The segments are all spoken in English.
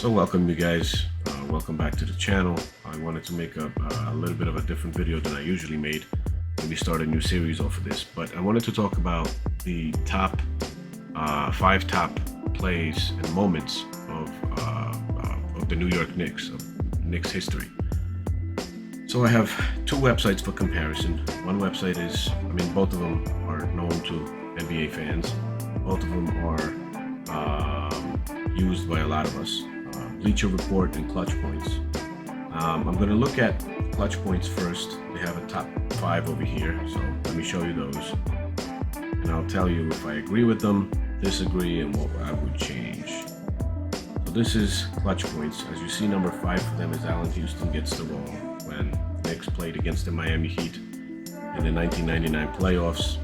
So welcome you guys, welcome back to the channel. I wanted to make a little bit of a different video than I usually made. Maybe start a new series off of this, but I wanted to talk about the top 5 top plays and moments of the New York Knicks, of Knicks history. So I have 2 websites for comparison. One website is, both of them are known to NBA fans. Both of them are used by a lot of us. Bleacher Report and Clutch Points. I'm going to look at Clutch Points first. They have a top 5 over here, so let me show you those. And I'll tell you if I agree with them, disagree, and what I would change. So this is Clutch Points. As you see, number 5 for them is Allen Houston gets the ball when Knicks played against the Miami Heat in the 1999 playoffs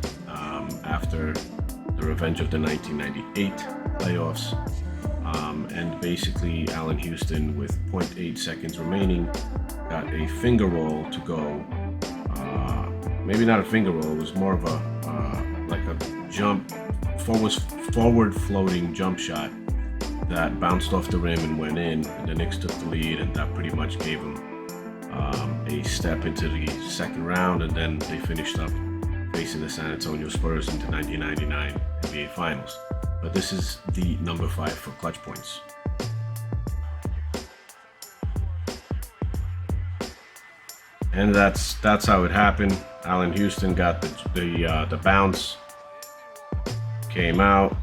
after the revenge of the 1998 playoffs. And basically Allen Houston, with 0.8 seconds remaining, got a finger roll to go. Maybe not a finger roll, it was more of a like a jump, forward floating jump shot that bounced off the rim and went in, and the Knicks took the lead, and that pretty much gave them a step into the second round, and then they finished up facing the San Antonio Spurs into 1999 NBA Finals. But this is the number 5 for Clutch Points. And that's how it happened. Allen Houston got the bounce, came out,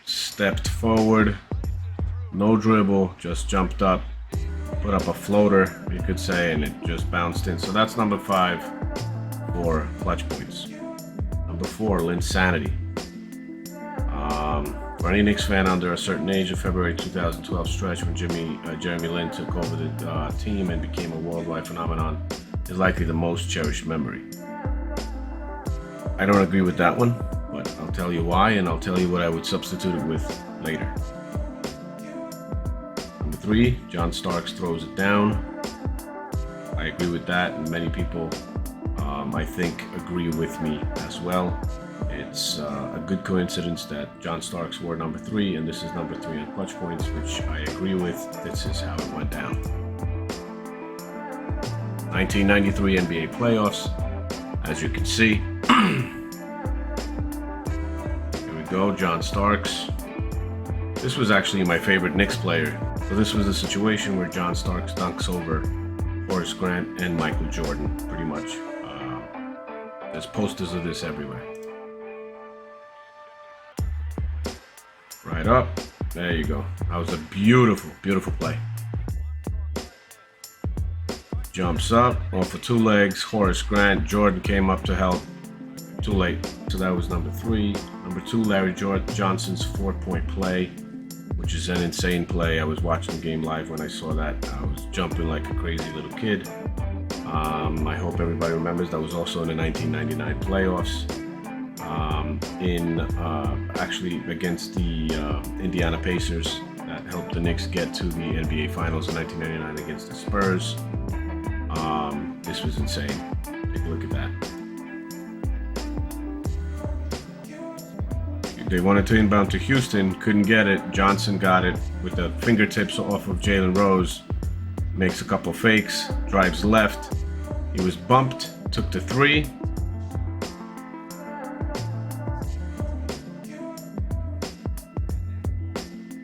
stepped forward, no dribble, just jumped up, put up a floater, you could say, and it just bounced in. So that's number 5 for Clutch Points. Number 4, Linsanity. For any Knicks fan under a certain age, the February 2012 stretch when Jeremy Lin took over the team and became a worldwide phenomenon is likely the most cherished memory. I don't agree with that one, but I'll tell you why, and I'll tell you what I would substitute it with later. Number 3, John Starks throws it down. I agree with that, and many people, I think, agree with me as well. It's a good coincidence that John Starks wore number 3, and this is number 3 on Clutch Points, which I agree with. This is how it went down. 1993 NBA playoffs, as you can see. Here we go, John Starks. This was actually my favorite Knicks player. So this was a situation where John Starks dunks over Horace Grant and Michael Jordan, pretty much. There's posters of this everywhere. Right up. There you go. That was a beautiful, beautiful play. Jumps up, off of 2 legs. Horace Grant. Jordan came up to help. Too late. So that was number 3. Number 2, Larry Johnson's 4-point play, which is an insane play. I was watching the game live when I saw that. I was jumping like a crazy little kid. I hope everybody remembers that was also in the 1999 playoffs. Actually against the Indiana Pacers, that helped the Knicks get to the NBA Finals in 1999 against the Spurs. This was insane. Take a look at that. They wanted to inbound to Houston, couldn't get it. Johnson got it with the fingertips off of Jalen Rose. Makes a couple fakes, drives left. He was bumped, took the 3.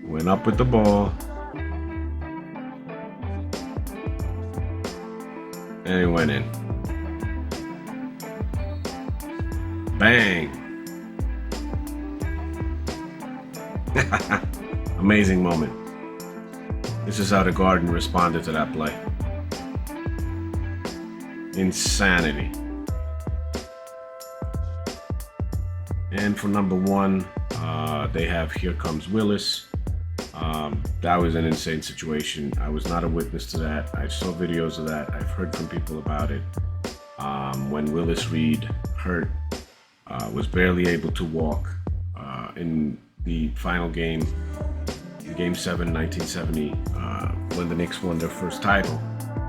Went up with the ball. And he went in. Bang. Amazing moment. This is how the Garden responded to that play. Insanity. And for number 1, they have Here Comes Willis. That was an insane situation. I was not a witness to that. I saw videos of that. I've heard from people about it. When Willis Reed hurt, was barely able to walk in the final game, Game 7, 1970, when the Knicks won their first title.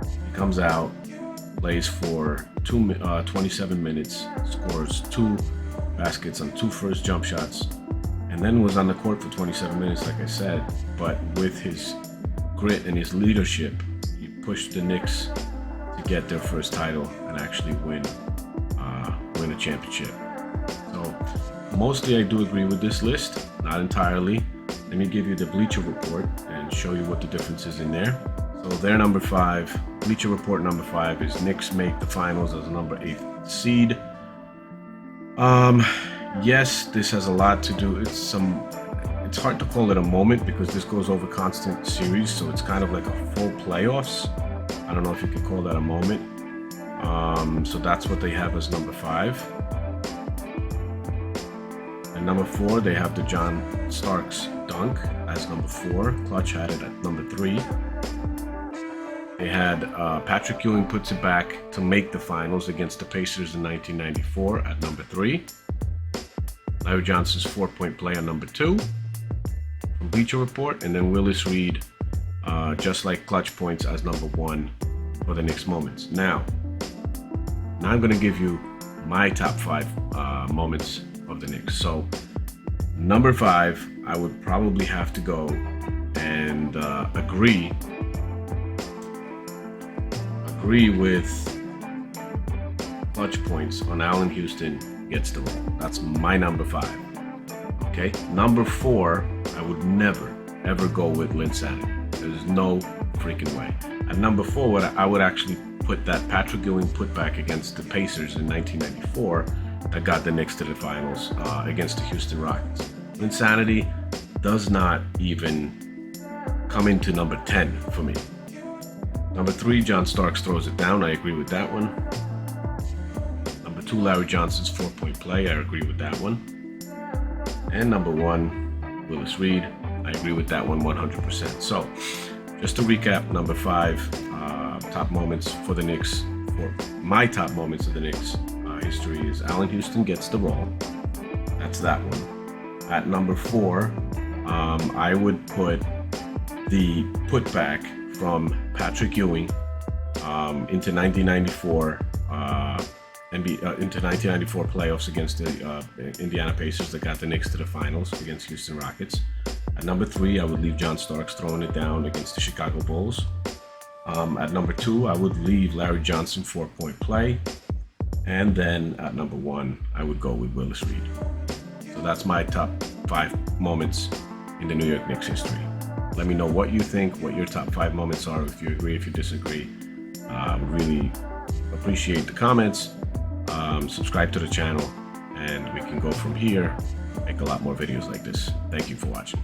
He comes out, plays for 27 minutes, scores 2 baskets on 2 first jump shots, and then was on the court for 27 minutes, like I said, but with his grit and his leadership, he pushed the Knicks to get their first title and actually win a championship. So mostly I do agree with this list, not entirely. Let me give you the Bleacher Report and show you what the difference is in there. So their number 5, Bleacher Report number 5 is Knicks make the finals as a number 8 seed. Yes, this has a lot to do. It's hard to call it a moment because this goes over constant series, so it's kind of like a full playoffs. I don't know if you could call that a moment. So that's what they have as number 5. And number 4, they have the John Starks dunk as number 4. Clutch had it at number 3. They had Patrick Ewing puts it back to make the finals against the Pacers in 1994 at number 3. Larry Johnson's 4-point play on number 2 from Bleacher Report. And then Willis Reed, just like clutch points, as number 1 for the Knicks Moments. Now I'm going to give you my top 5 moments of the Knicks. So number 5, I would probably have to go and agree with clutch points on Allen Houston gets the roll. That's my number 5. Okay, number 4, I would never ever go with Linsanity. There's no freaking way. At number 4, I would actually put that Patrick Ewing putback against the Pacers in 1994 that got the Knicks to the finals against the Houston Rockets. Linsanity does not even come into number 10 for me. Number 3, John Starks throws it down. I agree with that one. Number 2, Larry Johnson's 4-point play. I agree with that one. And number 1, Willis Reed. I agree with that one 100%. So, just to recap, number 5, top moments for the Knicks. For my top moments of the Knicks history is Allen Houston gets the roll. That's that one. At number 4, I would put the putback from Patrick Ewing into 1994 into 1994 playoffs against the Indiana Pacers that got the Knicks to the finals against Houston Rockets. At number 3, I would leave John Starks throwing it down against the Chicago Bulls. At number 2, I would leave Larry Johnson 4-point play. And then at number 1, I would go with Willis Reed. So that's my top 5 moments in the New York Knicks history. Let me know what you think, what your top 5 moments are, if you agree, if you disagree. I would really appreciate the comments. Subscribe to the channel, and we can go from here, make a lot more videos like this. Thank you for watching.